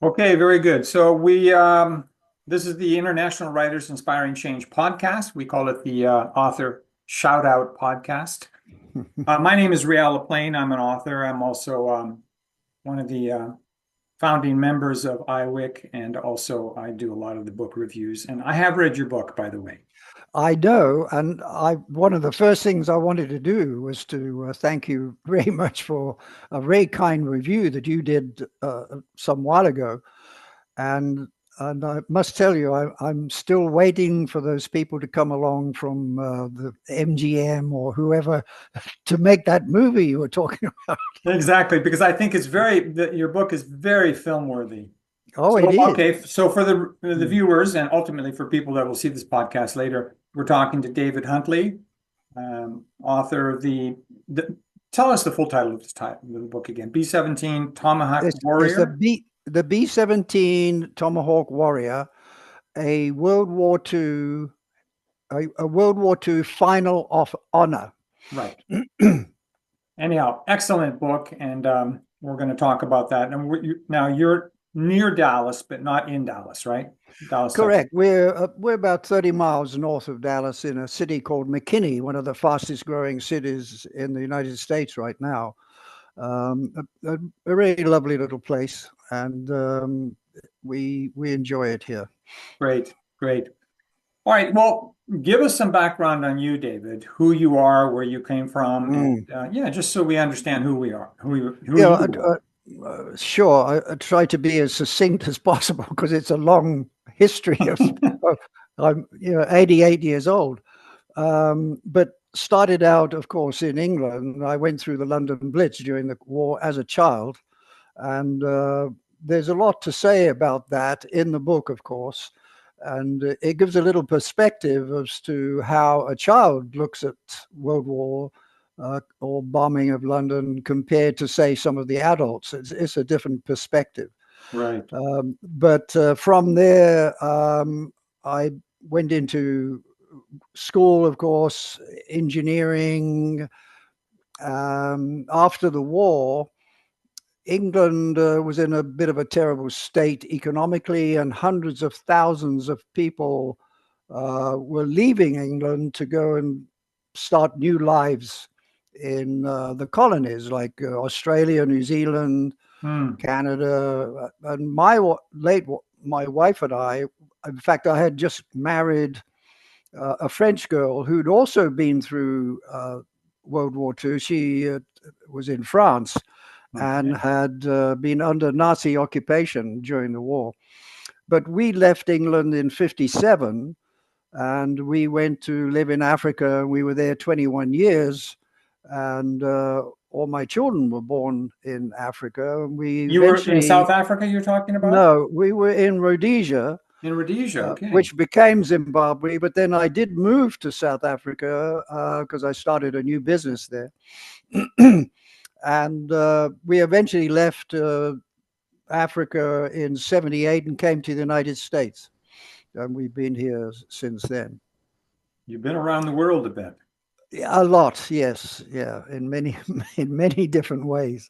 Okay, very good. So this is the International Writers Inspiring Change podcast. We call it the Author Shout Out podcast. My name is Riel LaPlane. I'm an author. I'm also one of the founding members of IWIC, and also I do a lot of the book reviews. And I have read your book, by the way. I know, and one of the first things I wanted to do was to thank you very much for a very kind review that you did some while ago, and I must tell you, I'm still waiting for those people to come along from the MGM or whoever to make that movie you were talking about. Exactly, because I think your book is very film worthy. Oh, So, it is. okay, so for the Mm. viewers and ultimately for people that will see this podcast later, we're talking to David Huntley, author of tell us the full title of the book again, B-17 Tomahawk It's Warrior. the B-17 Tomahawk Warrior, a World War II a World War II final of honor. Right. Anyhow, excellent book, and we're going to talk about that. And now you're near Dallas, but not in Dallas, right? Dallas, Texas. Correct. We're about 30 miles north of Dallas in a city called McKinney, one of the fastest growing cities in the United States right now. A really lovely little place, and we enjoy it here. Great, great. All right. Well, give us some background on you, David, who you are, where you came from, and Mm. yeah, just so we understand who we are, who Yeah, you are. sure. I try to be as succinct as possible because it's a long history of I'm 88 years old. But started out, of course, in England. I went through the London Blitz during the war as a child, and there's a lot to say about that in the book, of course, and it gives a little perspective as to how a child looks at World War or bombing of London compared to, say, some of the adults. It's a different perspective. Right. But from there, I went into school, of course, engineering. After the war, England was in a bit of a terrible state economically, and hundreds of thousands of people were leaving England to go and start new lives in the colonies like Australia, New Zealand, Hmm. Canada. And my wife and I, in fact, I had just married a French girl who'd also been through World War II. She was in France and Okay. had been under Nazi occupation during the war. But we left England in 57 and we went to live in Africa. We were there 21 years, and all my children were born in Africa. We You were in South eventually, Africa, you're talking about? no, we were in Rhodesia, In Rhodesia. Okay. which became Zimbabwe. But then I did move to South Africa because I started a new business there. And we eventually left Africa in 78 and came to the United States. And we've been here since then. You've been around the world a bit. A lot, yes, yeah, in many in many different ways.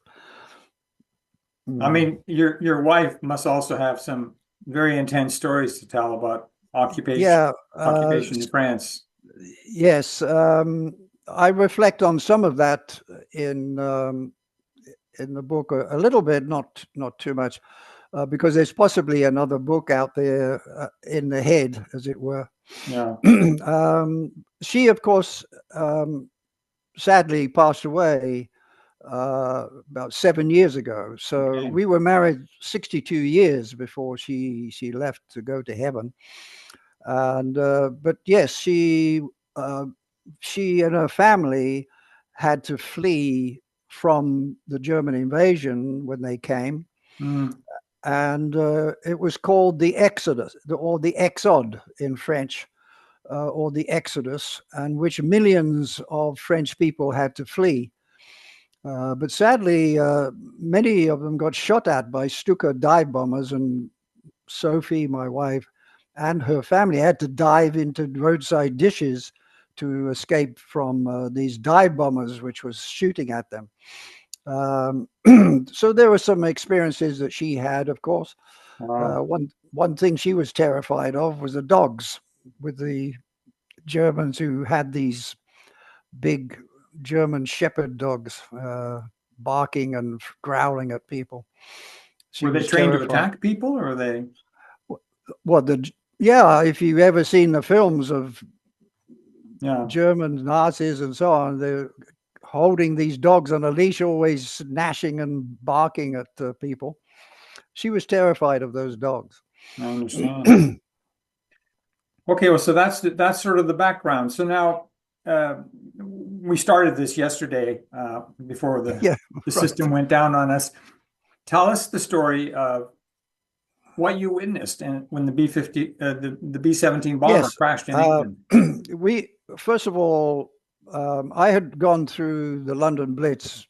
I Mm. mean, your wife must also have some very intense stories to tell about Yeah, occupation in France. yes. I reflect on some of that in the book a little bit, not too much, because there's possibly another book out there in the head, as it were. Yeah. She, of course, sadly passed away about 7 years ago. So Okay. we were married 62 years before she left to go to heaven. And but yes, she and her family had to flee from the German invasion when they came, Mm. and it was called the Exodus, or the Exode in French, or the Exodus, and which millions of French people had to flee. But sadly, many of them got shot at by Stuka dive bombers, and Sophie, my wife, and her family had to dive into roadside dishes to escape from these dive bombers, which was shooting at them. Um, so there were some experiences that she had, of course. Wow. One thing she was terrified of was the dogs, with the Germans who had these big German shepherd dogs, barking and growling at people. She Were they was trained to terrified. attack people, or are they? Well, yeah, if you've ever seen the films of Yeah, German Nazis and so on, they're holding these dogs on a leash, always gnashing and barking at people. She was terrified of those dogs. I understand. Okay, well, so that's sort of the background. So now we started this yesterday before Yeah, the right. system went down on us. Tell us the story of what you witnessed and when the the B-17 bomber Yes. crashed in England. We, first of all, I had gone through the London Blitz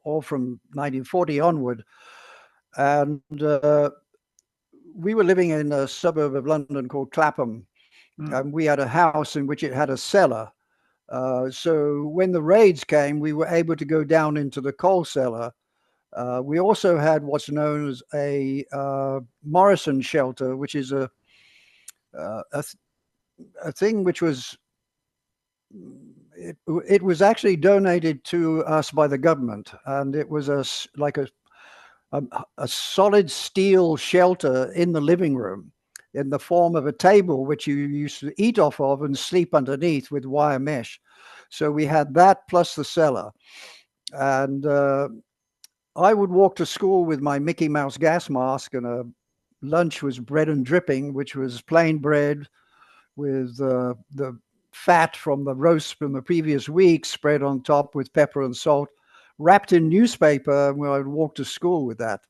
all from 1940 onward, and we were living in a suburb of London called Clapham, Hmm. and we had a house in which it had a cellar. So when the raids came, we were able to go down into the coal cellar. We also had what's known as a Morrison shelter, which is uh, a, a thing which was it was actually donated to us by the government, and it was like a, a solid steel shelter in the living room in the form of a table which you used to eat off of and sleep underneath with wire mesh. So we had that plus the cellar. And I would walk to school with my Mickey Mouse gas mask, and a lunch was bread and dripping, which was plain bread with the fat from the roast from the previous week spread on top with pepper and salt, wrapped in newspaper, where I would walk to school with that.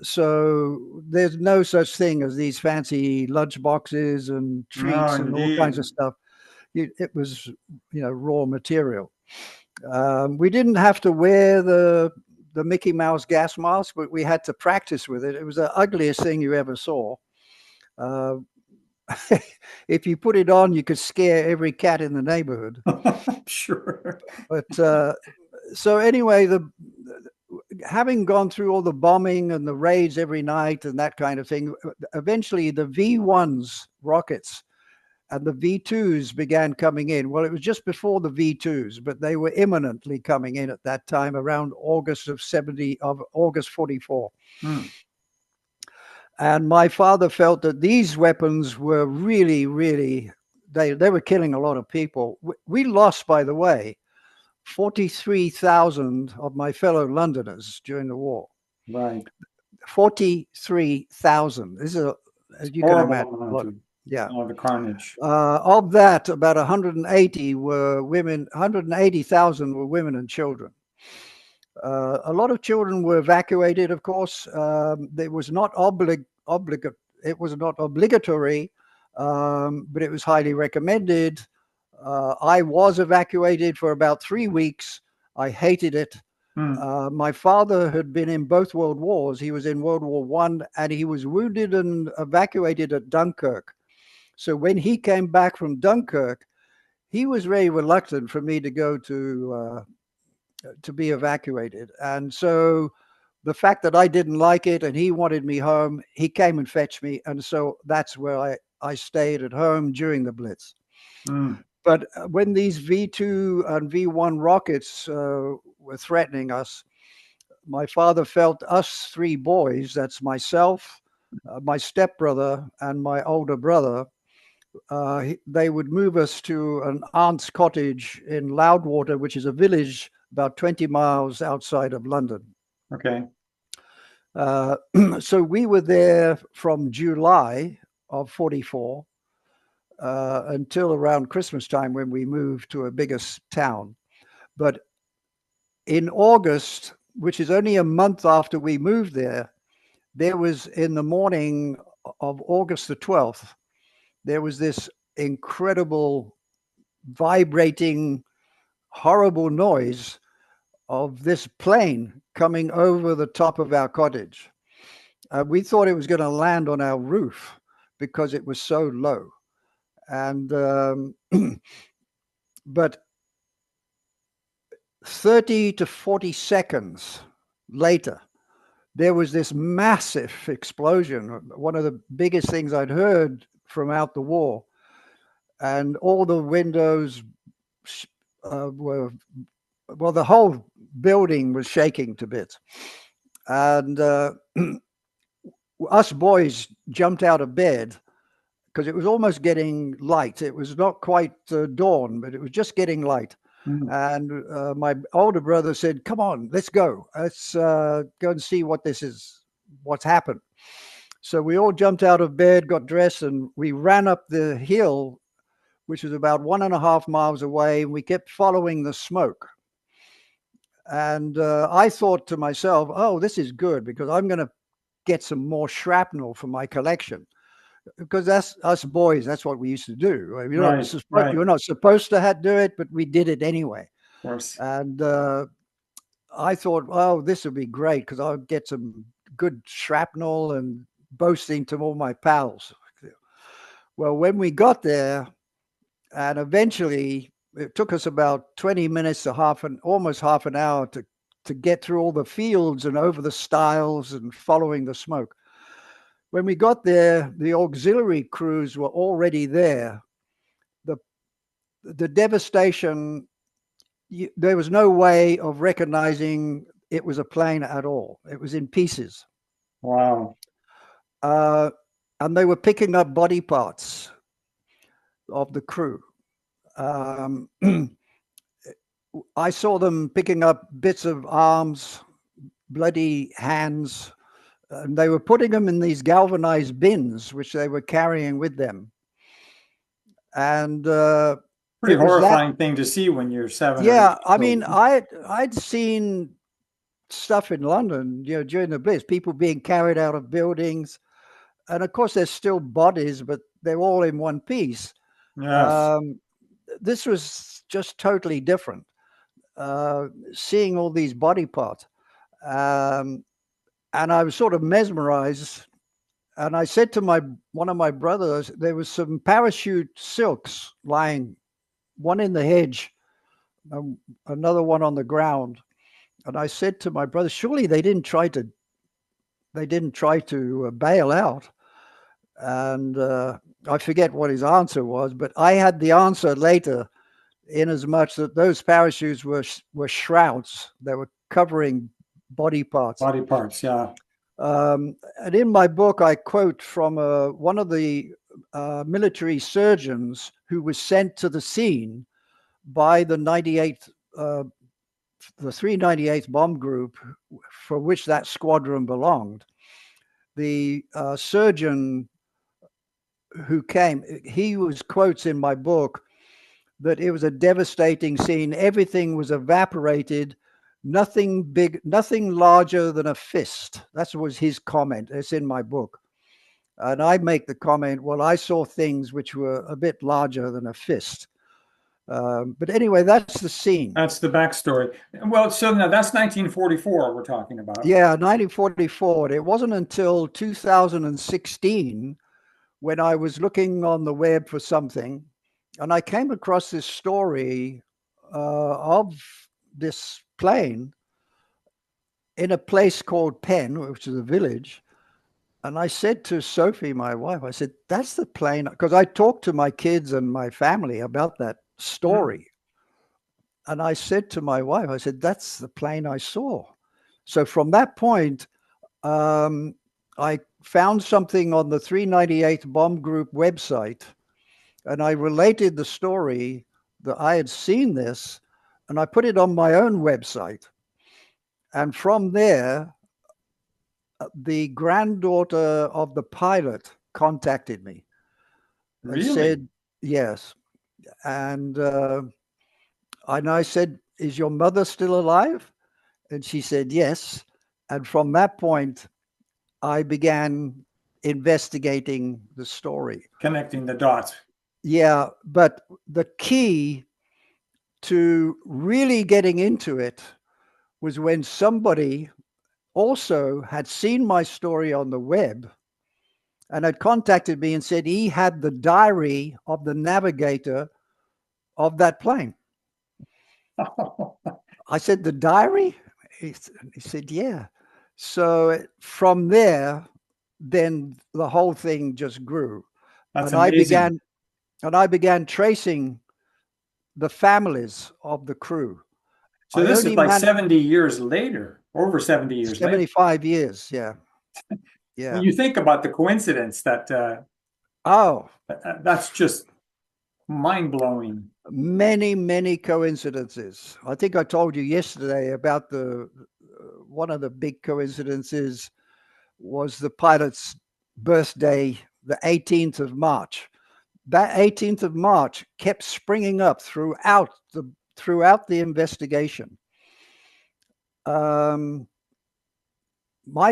So there's no such thing as these fancy lunch boxes and No, treats and all kinds indeed. of stuff. It was, raw material. We didn't have to wear the Mickey Mouse gas mask, but we had to practice with it. It was the ugliest thing you ever saw. Uh, if you put it on, you could scare every cat in the neighborhood. Sure. But so anyway, the having gone through all the bombing and the raids every night and that kind of thing, eventually the V1s rockets and the V2s began coming in. Well, it was just before the V2s, but they were imminently coming in at that time around August 44. Hmm. And my father felt that these weapons were really, really, they were killing a lot of people. We lost, by the way, 43,000 of my fellow Londoners during the war. Right. 43,000. This is, as you can Horrible imagine, a amount lot. Yeah. of the carnage. Of that, about 180 were women. 180,000 were women and children. A lot of children were evacuated. Of course, it was not It was not obligatory, but it was highly recommended. I was evacuated for about 3 weeks. I hated it. Hmm. My father had been in both World Wars. He was in World War One, and he was wounded and evacuated at Dunkirk. So when he came back from Dunkirk, he was very reluctant for me to go to be evacuated. And so the fact that I didn't like it and he wanted me home, he came and fetched me. And so that's where I stayed at home during the Blitz. Hmm. But when these V2 and V1 rockets were threatening us, my father felt us three boys, that's myself, my stepbrother, and my older brother, they would move us to an aunt's cottage in Loudwater, which is a village about 20 miles outside of London. Okay. Uh, so we were there from July of 44 until around Christmas time when we moved to a bigger town. But in August, which is only a month after we moved there was in the morning of August the 12th, there was this incredible vibrating, horrible noise of this plane coming over the top of our cottage. We thought it was going to land on our roof because it was so low. And but 30 to 40 seconds later, there was this massive explosion, one of the biggest things I'd heard from out the war. And all the windows were, well, the whole building was shaking to bits. And us boys jumped out of bed because it was almost getting light. It was not quite dawn, but it was just getting light. And my older brother said, "Come on, let's go. Let's go and see what this is, what's happened." So we all jumped out of bed, got dressed, and we ran up the hill, which was about 1.5 miles away. And we kept following the smoke. And I thought to myself, "Oh, this is good because I'm going to get some more shrapnel for my collection." Because that's us boys. That's what we used to do. You're not supposed to do it, but we did it anyway. Of course. And I thought, oh, this would be great because I'll get some good shrapnel and boasting to all my pals. Well, when we got there, and eventually it took us about 20 minutes to almost half an hour to get through all the fields and over the stiles and following the smoke. When we got there, the auxiliary crews were already there. The devastation, there was no way of recognizing it was a plane at all. It was in pieces. Wow. And they were picking up body parts of the crew. I saw them picking up bits of arms, bloody hands, and they were putting them in these galvanized bins, which they were carrying with them. And pretty horrifying thing to see when you're 7. Yeah, I mean, I'd seen stuff in London, during the Blitz, people being carried out of buildings, and of course, there's still bodies, but they're all in one piece. Yes. This was just totally different. Seeing all these body parts. And I was sort of mesmerized. And I said to one of my brothers, there was some parachute silks lying, one in the hedge, another one on the ground. And I said to my brother, surely they didn't try to bail out. And I forget what his answer was, but I had the answer later, in as much that those parachutes were shrouds. They were covering body parts. Body parts, yeah. And in my book, I quote from one of the military surgeons who was sent to the scene by the 398th Bomb Group, for which that squadron belonged. The surgeon who came, he quotes in my book that it was a devastating scene. Everything was evaporated. Nothing big, nothing larger than a fist. That was his comment. It's in my book. And I make the comment, well, I saw things which were a bit larger than a fist. But anyway, that's the scene. That's the backstory. Well, so now that's 1944 we're talking about. Yeah, 1944. It wasn't until 2016 when I was looking on the web for something, and I came across this story of this plane in a place called Penn, which is a village. And I said to Sophie, my wife, I said, that's the plane, because I talked to my kids and my family about that story. And I said to my wife, I said, that's the plane I saw. So from that point, I found something on the 398th Bomb Group website, and I related the story that I had seen this, and I put it on my own website. And from there, the granddaughter of the pilot contacted me and said, yes. And I said, is your mother still alive? And she said, yes. And from that point, I began investigating the story. Connecting the dots. Yeah, but the key to really getting into it was when somebody also had seen my story on the web and had contacted me and said he had the diary of the navigator of that plane. I said, the diary? He said, yeah. So from there, then the whole thing just grew. That's And I amazing. began tracing the families of the crew. So I this is only like managed 70 years later, over 70 years later. 75 years. Yeah. When Yeah. you think about the coincidence that Oh, that's just mind-blowing. many, many coincidences. I think I told you yesterday about one of the big coincidences was the pilot's birthday, the 18th of March. That 18th of March kept springing up throughout the investigation. My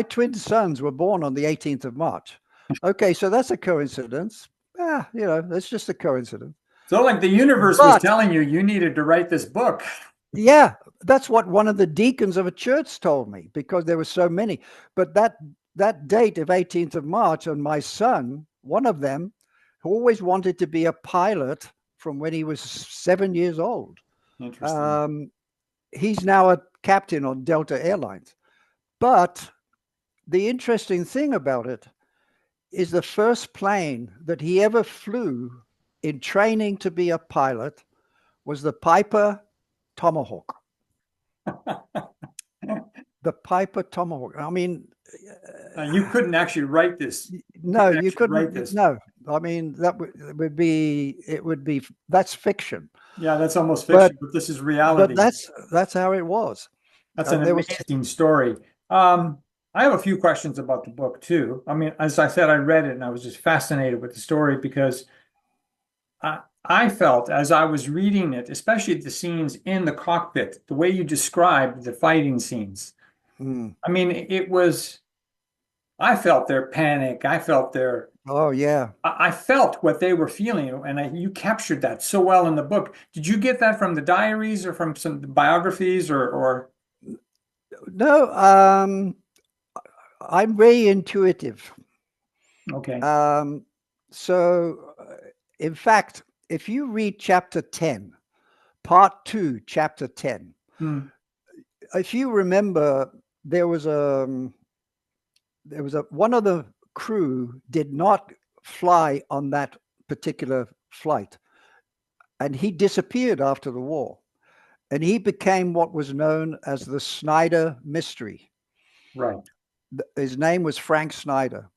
twin sons were born on the 18th of March. Okay, so that's a coincidence. That's just a coincidence. So like the universe was But telling you you needed to write this book. yeah, that's what one of the deacons of a church told me, because there were so many. But that date of 18th of March, and my son, one of them, who always wanted to be a pilot from when he was 7 years old. Interesting. He's now a captain on Delta Airlines. But the interesting thing about it is the first plane that he ever flew in training to be a pilot was the Piper Tomahawk. The Piper Tomahawk. I mean, You couldn't actually write this. no, you Write couldn't. this. No, I mean would be. It would be. That's fiction. Yeah, that's almost But fiction, but this is but reality. that's how it was. That's an And there was. amazing story. I have a few questions about the book too. I mean, as I said, I read it and I was just fascinated with the story because I felt as I was reading it, especially the scenes in the cockpit, the way you described the fighting scenes. Mm, I mean, I felt their panic. I felt oh yeah. I felt what they were feeling, and you captured that so well in the book. Did you get that from the diaries or from some biographies or? No, I'm very intuitive. Okay. So, in fact, if you read chapter 10, part 2, chapter 10, Hmm. if you remember, one of the crew did not fly on that particular flight, and he disappeared after the war, and he became what was known as the Snyder Mystery. Right. His name was Frank Snyder,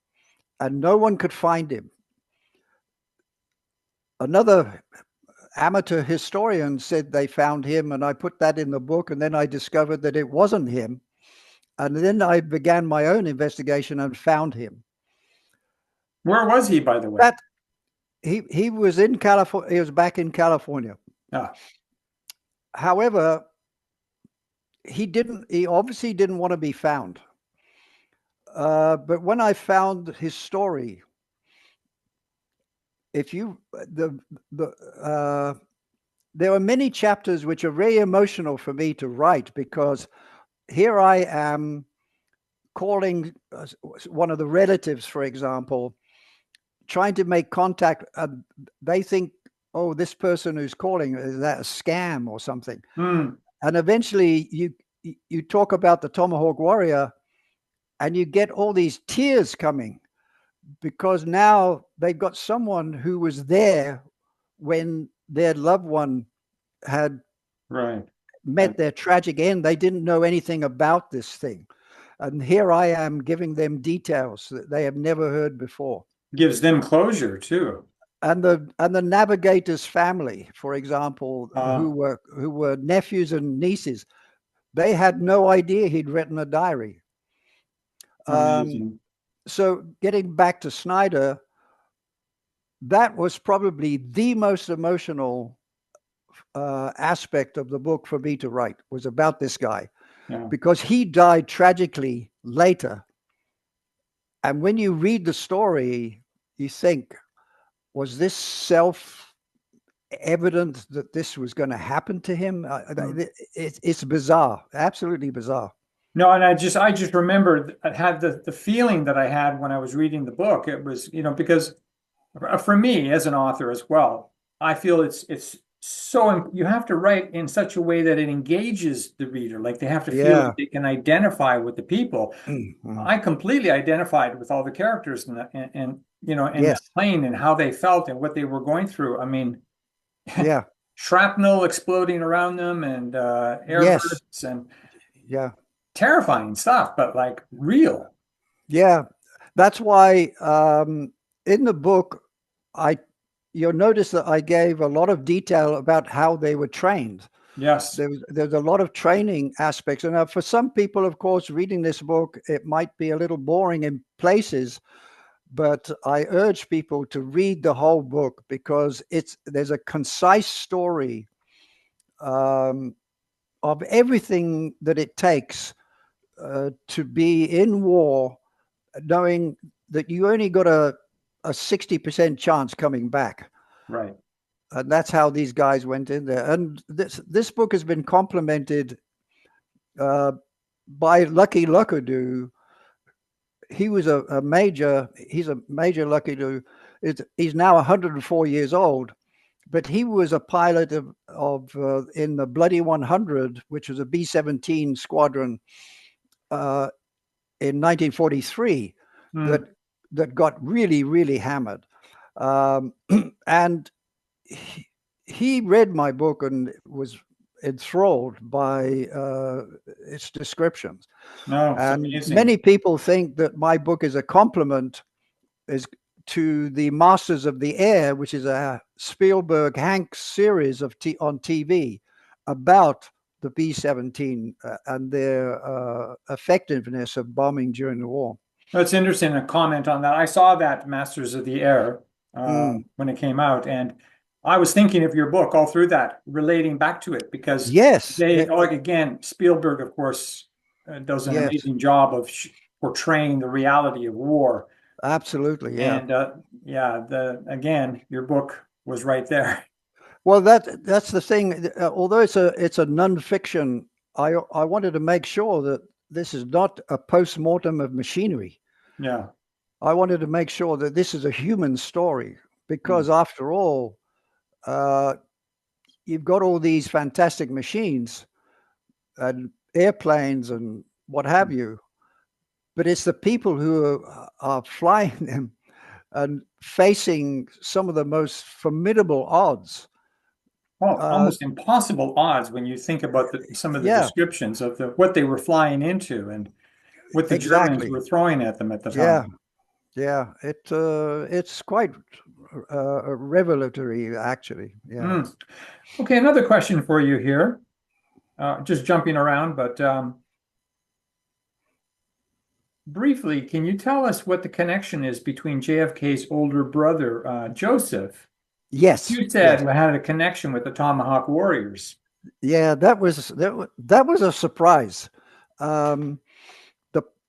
and no one could find him. Another amateur historian said they found him, and I put that in the book, and then I discovered that it wasn't him. And then I began my own investigation and found him. Where was he, by the way? That he was in California. He was back in California. Ah, However, he obviously didn't want to be found. But when I found his story, if you there are many chapters which are very emotional for me to write, because here I am calling one of the relatives, for example, trying to make contact. They think, oh, this person who's calling, is that a scam or something? hmm. And eventually you talk about the Tomahawk Warrior, and you get all these tears coming, because now they've got someone who was there when their loved one had Right. met their tragic end. They didn't know anything about this thing. And here I am giving them details that they have never heard before. Gives them closure too. And the navigator's family, for example, who were nephews and nieces, they had no idea he'd written a diary. Amazing. So getting back to Snyder, that was probably the most emotional aspect of the book for me to write, was about this guy, Yeah. because he died tragically later. And when you read the story, you think, was this self-evident that this was going to happen to him? It's bizarre, absolutely bizarre. No, and I just remembered I had the feeling that I had when I was reading the book. It was, because for me as an author as well, I feel it's So you have to write in such a way that it engages the reader. Like they have to feel Yeah. like they can identify with the people. Mhm. I completely identified with all the characters and you know, in that Yes. plane and how they felt and what they were going through. I mean, Yeah. shrapnel exploding around them and Yes. airbursts and Yeah. terrifying stuff, but like real. Yeah. That's why in the book, I you'll notice that I gave a lot of detail about how they were trained. Yes, There's a lot of training aspects, and for some people, of course, reading this book, it might be a little boring in places. But I urge people to read the whole book because there's a concise story um, of everything that it takes to be in war, knowing that you only got a 60% chance coming back. right. And that's how these guys went in there. And this book has been complemented uh, by Lucky Luckadoo. He's a major Lucky Luckadoo. He's now 104 years old, but he was a pilot of in the Bloody 100, which was a B-17 squadron in 1943 that Hmm. that got really hammered. Um, and he read my book and was enthralled by its descriptions. No, it's And amazing. many people think that my book is a compliment is to the Masters of the Air, which is a Spielberg Hanks series on TV about the B-17 and their effectiveness of bombing during the war. That's interesting. A comment on that. I saw that Masters of the Air Mm. when it came out, and I was thinking of your book all through that, relating back to it because Yes, they, like again, Spielberg, of course, does an yes, amazing job of portraying the reality of war. absolutely, yeah. And yeah, the again, your book was right there. Well, that's the thing. Although it's a non-fiction, I wanted to make sure that this is not a post-mortem of machinery. Yeah. I wanted to make sure that this is a human story Mm. because, after all, uh, you've got all these fantastic machines and airplanes and what have you, but it's the people who are flying them and facing some of the most formidable odds. Oh, Uh, almost impossible odds when you think about some of the yeah, descriptions of what they were flying into and what the Germans exactly. were throwing at them at the Yeah, time. yeah. It's quite revelatory, actually. Yeah. Mm. Okay, another question for you here. Just jumping around, but briefly, can you tell us what the connection is between JFK's older brother, Joseph? Yes. You said Yes. we had a connection with the Tomahawk Warriors. Yeah. That was a surprise. Um,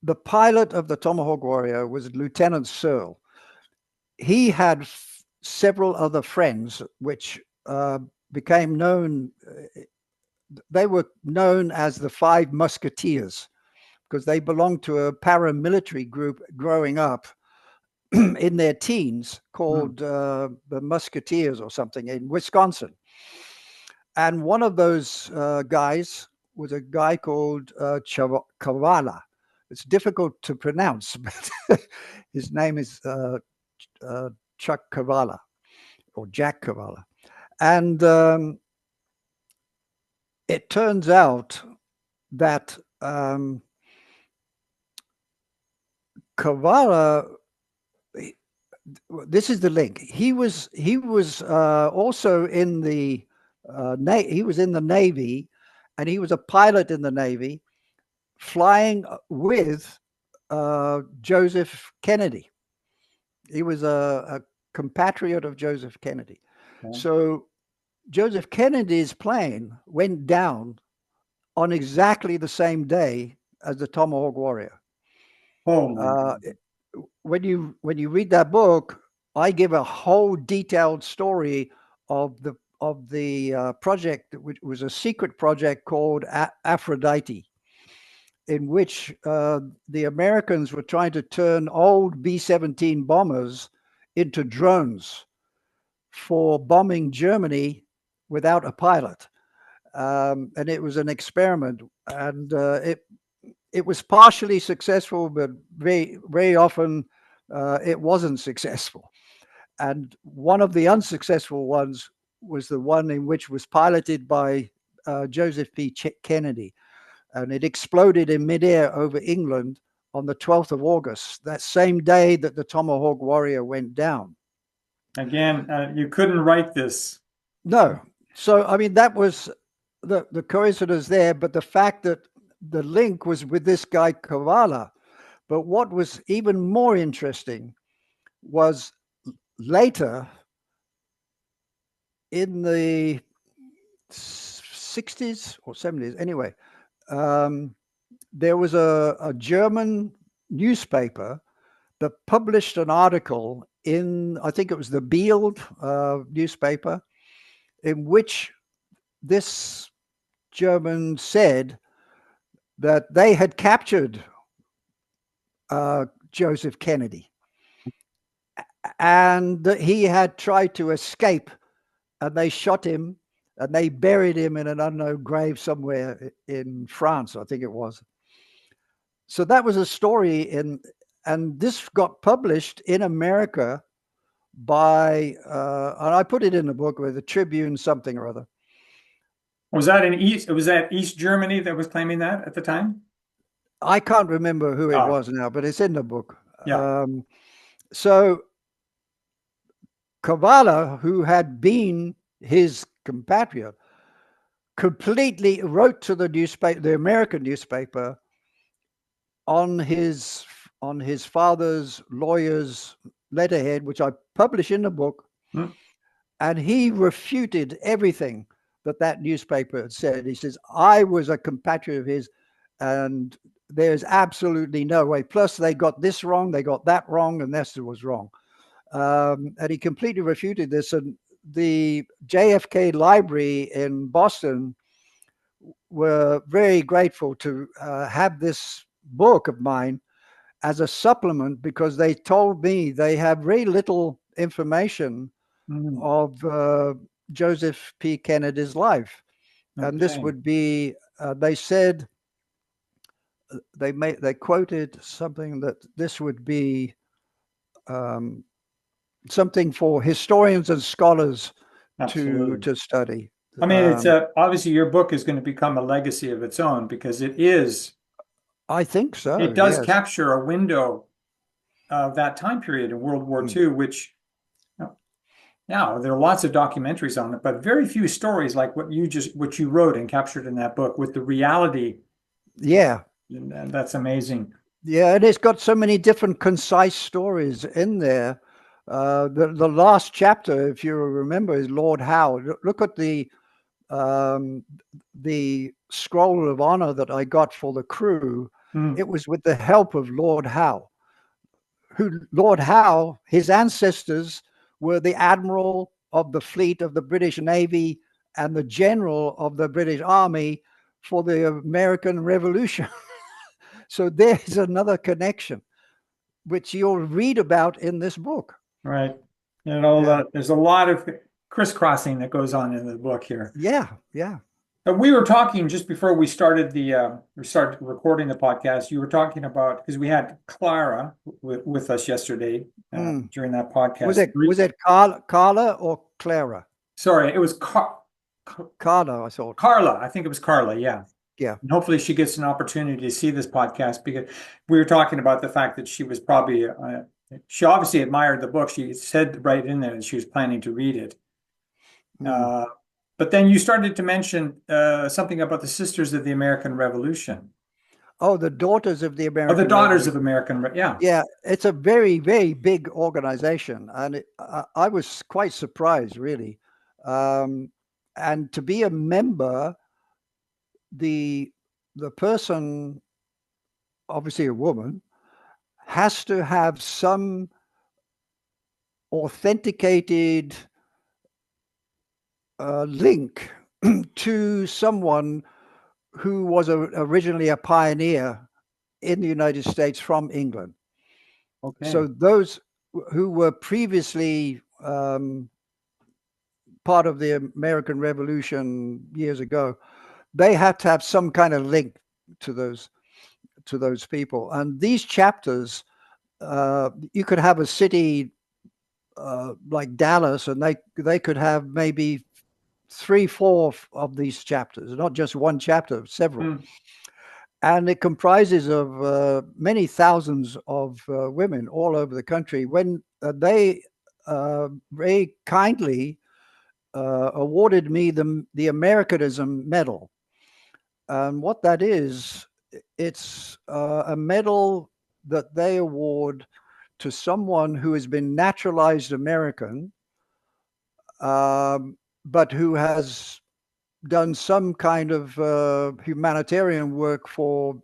the pilot of the Tomahawk Warrior was Lieutenant Searle. He had several other friends, which became known. They were known as the Five Musketeers because they belonged to a paramilitary group growing up in their teens Mm. called the Musketeers or something in Wisconsin. And one of those guys was a guy called Kavala. It's difficult to pronounce, but his name is uh, Chuck Kavala or Jack Kavala. And it turns out that Kavala, this is the link. He was also in the he was in the Navy, and he was a pilot in the Navy, flying with Joseph Kennedy. He was a compatriot of Joseph Kennedy. Okay. So Joseph Kennedy's plane went down on exactly the same day as the Tomahawk Warrior. Oh my Uh, God. when you read that book, I give a whole detailed story of the project, which was a secret project called Aphrodite, in which the Americans were trying to turn old B-17 bombers into drones for bombing Germany without a pilot. And it was an experiment, and it was partially successful, but very often it wasn't successful. And one of the unsuccessful ones was the one in which was piloted by Joseph P. Kennedy, and it exploded in midair over England on the 12th of August, that same day that the Tomahawk Warrior went down. Again, you couldn't write this. No. So, I mean, that was the coincidence there, but the fact that the link was with this guy, Kavala. But what was even more interesting was later in the 60s or 70s, anyway, there was a German newspaper that published an article in, I think it was the Bild newspaper, in which this German said that they had captured Joseph Kennedy, and that he had tried to escape, and they shot him and they buried him in an unknown grave somewhere in France, I think it was. So that was a story and this got published in America by, and I put it in the book with the Tribune something or other. Was that East Germany that was claiming that at the time? I can't remember who it was now, but it's in the book. Yeah. So Kavala, who had been his compatriot, completely wrote to the newspaper, the American newspaper, on his father's lawyer's letterhead, which I publish in the book, and he refuted everything that newspaper had said. He says, I was a compatriot of his, and there's absolutely no way. Plus, they got this wrong, they got that wrong, and this was wrong. And he completely refuted this. And the JFK Library in Boston were very grateful to have this book of mine as a supplement, because they told me they have very little information of Joseph P. Kennedy's life. Okay. And this would be, they said, they quoted something that this would be something for historians and scholars to study. I mean, it's obviously your book is going to become a legacy of its own, because it is. I think so. It does capture a window of that time period in World War II, which now there are lots of documentaries on it, but very few stories like what you wrote and captured in that book with the reality. Yeah. And that's amazing. Yeah, and it's got so many different concise stories in there. The last chapter, if you remember, is Lord Howe. Look at the scroll of honor that I got for the crew. It was with the help of Lord Howe. Lord Howe, his ancestors were the admiral of the fleet of the British Navy and the general of the British Army for the American Revolution. So there's another connection, which you'll read about in this book. Right. There's a lot of crisscrossing that goes on in the book here. Yeah, yeah. We were talking just before we started recording the podcast. You were talking about, because we had Clara with us yesterday during that podcast. Was it Carla or Clara? Sorry, it was Carla. I thought Carla. I think it was Carla. Yeah. Yeah. And hopefully she gets an opportunity to see this podcast, because we were talking about the fact that she was probably she obviously admired the book. She said right in there that she was planning to read it. But then you started to mention something about the Sisters of the American Revolution. Oh, the Daughters of the American Revolution. The Daughters of American, yeah. Yeah, it's a very, very big organization. And I was quite surprised, really. And to be a member, the person, obviously a woman, has to have some authenticated link to someone who was originally a pioneer in the United States from England. Okay. So those who were previously part of the American Revolution years ago, they had to have some kind of link to those people. And these chapters, you could have a city like Dallas, and they could have maybe 3-4 of these chapters, not just one chapter, several. Mm. And it comprises of many thousands of women all over the country. When they very kindly awarded me the Americanism Medal. And what that is, it's a medal that they award to someone who has been naturalized American, but who has done some kind of humanitarian work for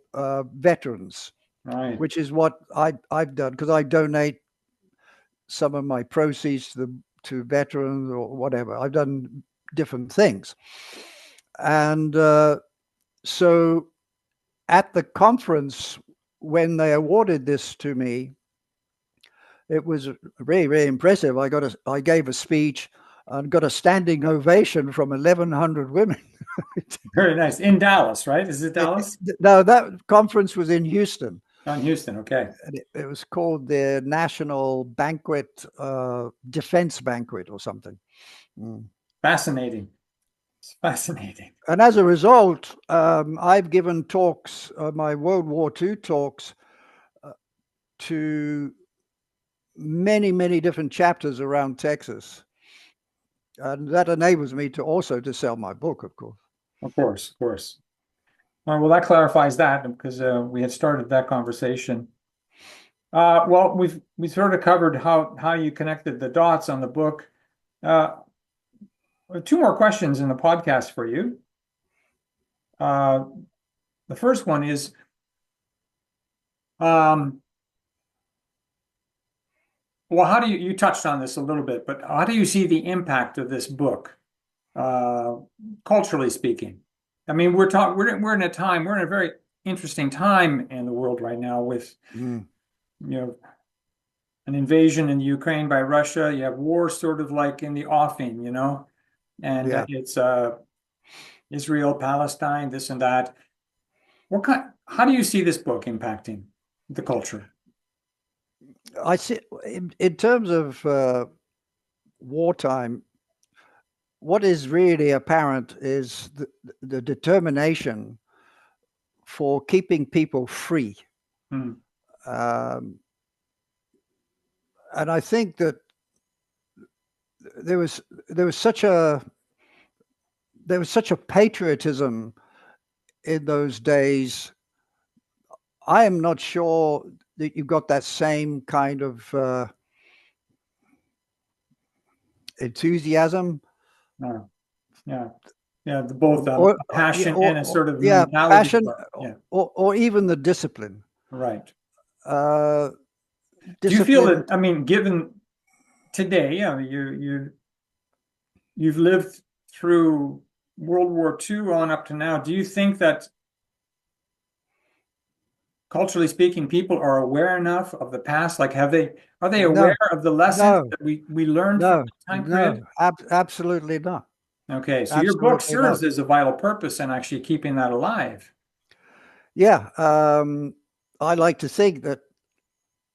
veterans, Right. which is what I've done, because I donate some of my proceeds to veterans or whatever. I've done different things. And so at the conference, when they awarded this to me, it was very, very impressive. I gave a speech and got a standing ovation from 1,100 women. Very nice. In Dallas, right? Is it Dallas? No, that conference was in Houston. On Houston, okay. And it was called the National Banquet, Defense Banquet or something. Mm. Fascinating. It's fascinating. And as a result, I've given talks, my World War II talks, to many, many different chapters around Texas. And that enables me to also to sell my book, of course. Of course, of course. Well, that clarifies that, because we had started that conversation. Well, we sort of covered how you connected the dots on the book. 2 more questions in the podcast for you. The first one is, well, how do you touched on this a little bit, but how do you see the impact of this book, culturally speaking? I mean, we're in a very interesting time in the world right now with, you know, an invasion in Ukraine by Russia. You have war sort of like in the offing, you know, and Yeah. it's Israel, Palestine, this and that. How do you see this book impacting the culture? I see, in terms of wartime, what is really apparent is the determination for keeping people free. Hmm. And I think that there was such a patriotism in those days. I am not sure that you got that same kind of enthusiasm. Yeah, yeah, both passion and a sort of yeah, mentality. passion, Yeah, or even the discipline. right. Discipline. Do you feel that? I mean, given today, you've lived through World War II on up to now. Do you think that, culturally speaking, people are aware enough of the past? Like, are they aware of the lessons that we learned from that time period? Absolutely not. Okay, so your book Absolutely serves not. as a vital purpose in actually keeping that alive. Yeah, I like to think that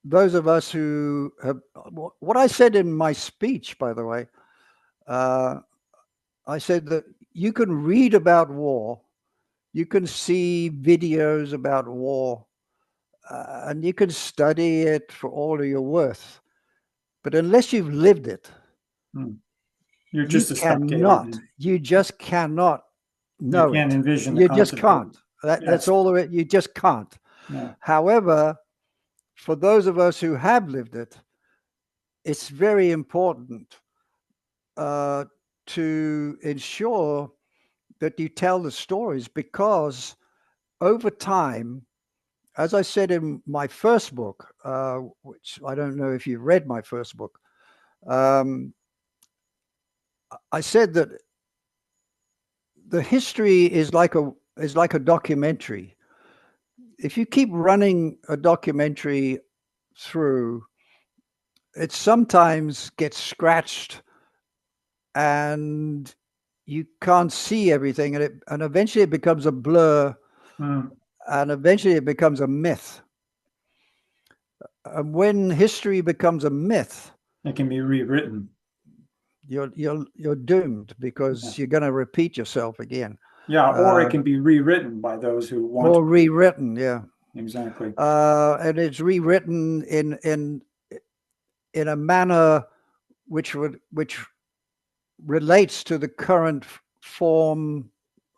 those of us who have, what I said in my speech, by the way, I said that you can read about war, you can see videos about war, and you can study it for all of your worth. But unless you've lived it, you're just a spectator. You just cannot know you can't it. envision the You just concept. can't. That's all of it. You just can't. Yeah. However, for those of us who have lived it, it's very important to ensure that you tell the stories, because over time, as I said in my first book, which I don't know if you've read my first book, I said that the history is like a documentary. If you keep running a documentary through, it sometimes gets scratched and you can't see everything, and eventually it becomes a blur, and eventually it becomes a myth. And when history becomes a myth, it can be rewritten. You're doomed, because you're going to repeat yourself again. Yeah, or it can be rewritten by those who want. Or rewritten, yeah, exactly. And it's rewritten in a manner which relates to the current form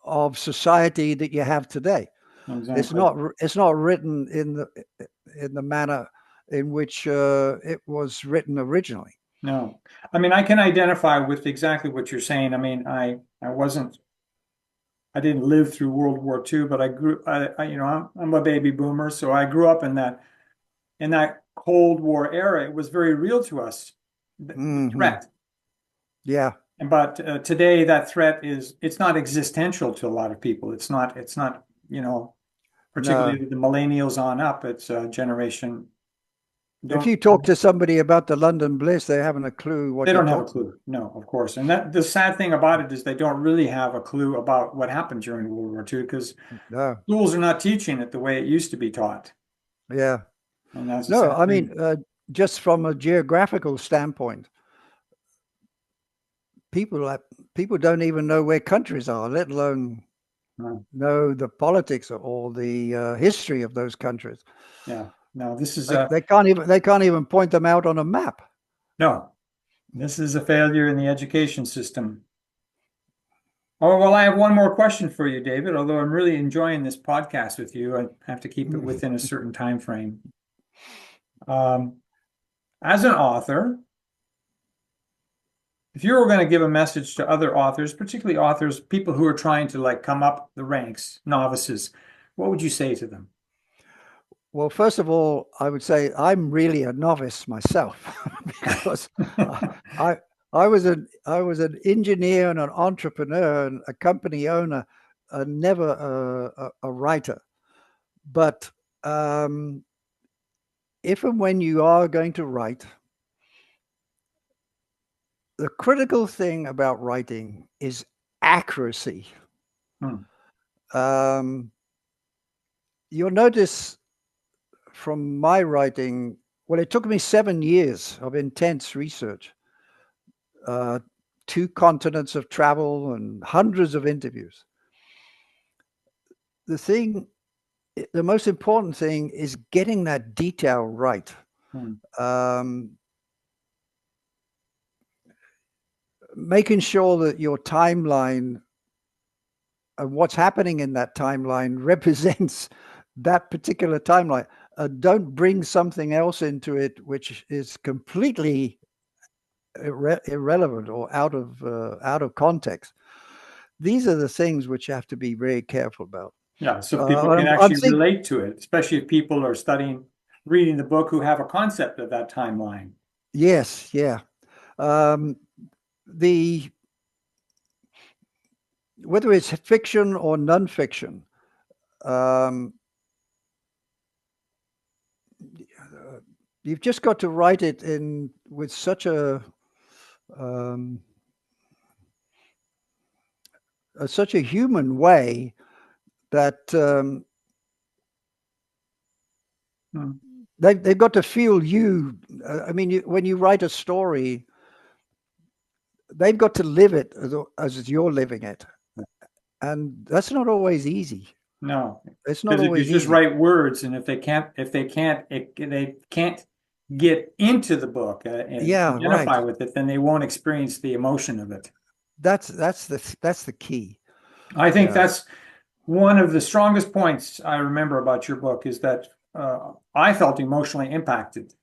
of society that you have today. Exactly. It's not written in the manner in which it was written originally. No, I mean, I can identify with exactly what you're saying. I mean, I didn't live through World War II, but I'm a baby boomer, so I grew up in that Cold War era. It was very real to us, the threat. Yeah. But today that threat it's not existential to a lot of people. It's not, particularly the millennials on up. It's a generation. If you talk to somebody about the London Blitz, they haven't a clue what they you're don't have a talking clue. No, of course. And that the sad thing about it is they don't really have a clue about what happened during World War II, because schools are not teaching it the way it used to be taught. Yeah. And that's no, I mean, just from a geographical standpoint, people don't even know where countries are, let alone know the politics or the history of those countries. Yeah. No, this is they can't even point them out on a map. No, this is a failure in the education system. Oh, well, I have one more question for you, David. Although I'm really enjoying this podcast with you, I have to keep it within a certain time frame. As an author, if you were going to give a message to other authors, particularly authors, people who are trying to come up the ranks, novices, what would you say to them? Well, first of all, I would say I'm really a novice myself, because I was an engineer and an entrepreneur and a company owner, never a writer. But if and when you are going to write, the critical thing about writing is accuracy. You'll notice from my writing, well, it took me 7 years of intense research, 2 continents of travel and hundreds of interviews. The most important thing is getting that detail right. Making sure that your timeline and what's happening in that timeline represents that particular timeline. Don't bring something else into it which is completely irrelevant or out of context. These are the things which you have to be very careful about. Yeah, so people can actually relate to it, especially if people are reading the book who have a concept of that timeline. Yes, yeah. Whether it's fiction or nonfiction, you've just got to write it with such a human way that they've got to feel you. I mean, when you write a story, they've got to live it as you're living it, and that's not always easy. No, it's not always easy. You just write words, and if they can't get into the book and identify with it, then they won't experience the emotion of it. That's the key. I think that's one of the strongest points I remember about your book, is that I felt emotionally impacted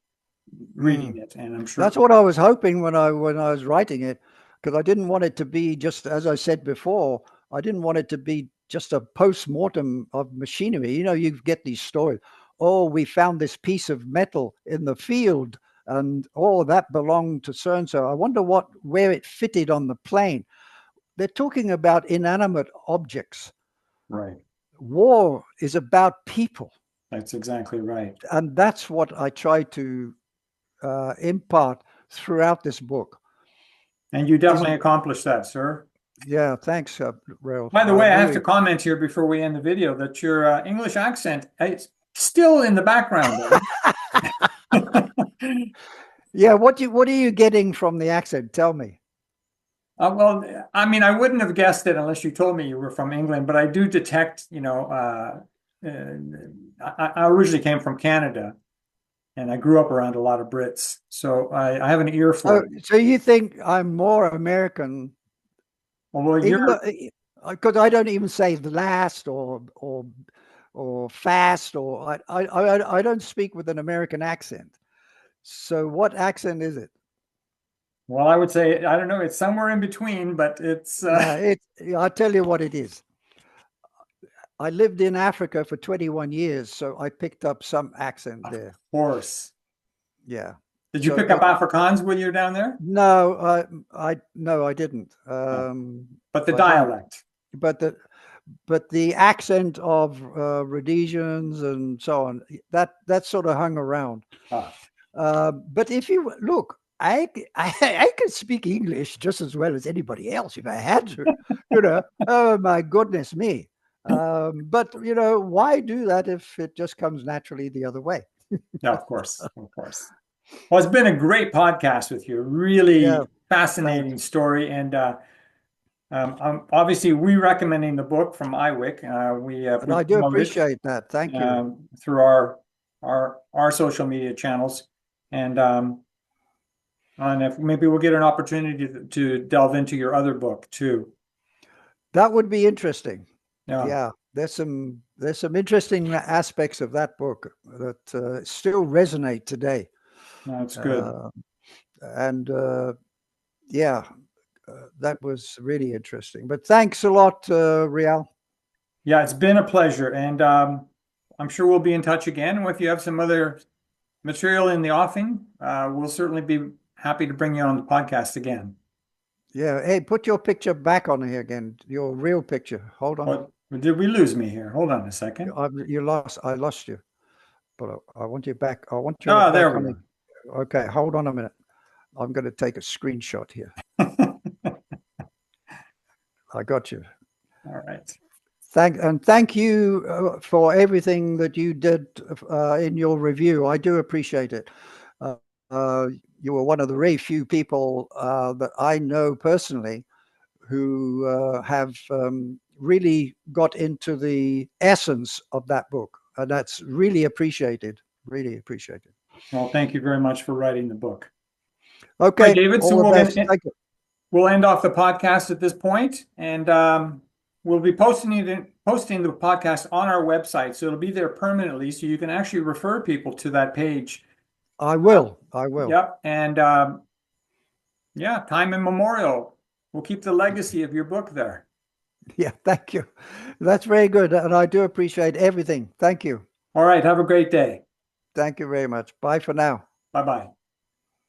reading it, and I'm sure that's what I was hoping when I was writing it, because I didn't want it to be just, as I said before, I didn't want it to be just a post-mortem of machinery. You get these stories. Oh, we found this piece of metal in the field, and that belonged to so and so. I wonder where it fitted on the plane. They're talking about inanimate objects. Right. War is about people. That's exactly right. And that's what I try to impart throughout this book. And you definitely accomplished that, sir. Yeah, thanks, Ralph. By the I way, I have to really, comment here before we end the video that your English accent is still in the background there. yeah. What are you getting from the accent? Tell me. Well, I mean, I wouldn't have guessed it unless you told me you were from England, but I do detect, I originally came from Canada and I grew up around a lot of Brits. So I have an ear for Oh, it. so you think I'm more American, Well, even you're, though, because I don't even say the last or fast, or I don't speak with an American accent. So what accent is it? well, I would say, I don't know, it's somewhere in between, but it's, I'll tell you what it is. I lived in Africa for 21 years, so I picked up some accent of there. course. Yeah. Did you So pick up Afrikaans when you were down there? no, no, I didn't. Oh, but the I didn't. dialect. But the accent of Rhodesians and so on, that sort of hung around. Ah, But if you look, I could speak English just as well as anybody else if I had to. Oh my goodness me. But why do that if it just comes naturally the other way? yeah, of course, of course. Well, it's been a great podcast with you. Yeah, Really thanks. fascinating story. And obviously, we recommending the book from iWick. And We I do promote it appreciate that. Thank you. through our social media channels. And if maybe we'll get an opportunity to delve into your other book too. That would be interesting. Yeah, Yeah, there's some interesting aspects of that book that still resonate today. no, it's good. Uh, and yeah, that was really interesting. But thanks a lot, Rial. Yeah, it's been a pleasure. And I'm sure we'll be in touch again. And if you have some other material in the offing, we'll certainly be happy to bring you on the podcast again. Yeah. Hey, put your picture back on here again. Your real picture. Hold on. What did we lose me here? Hold on a second. You lost. I lost you. But I want you back. I want you Ah, there back we on it. Okay. Hold on a minute. I'm going to take a screenshot here. are. I got you. All right. Thank you for everything that you did in your review. I do appreciate it. You were one of the very few people that I know personally who have really got into the essence of that book, and that's really appreciated. Really appreciated. Well, thank you very much for writing the book. All right, Okay, David. So all the best. Thank you. we'll end off the podcast at this point, and we'll be posting the podcast on our website, so it'll be there permanently, so you can actually refer people to that page. I will. I will. Yep, and yeah, time immemorial. We'll keep the legacy of your book there. Yeah, thank you. That's very good, and I do appreciate everything. Thank you. All right, have a great day. Thank you very much. Bye for now. Bye-bye.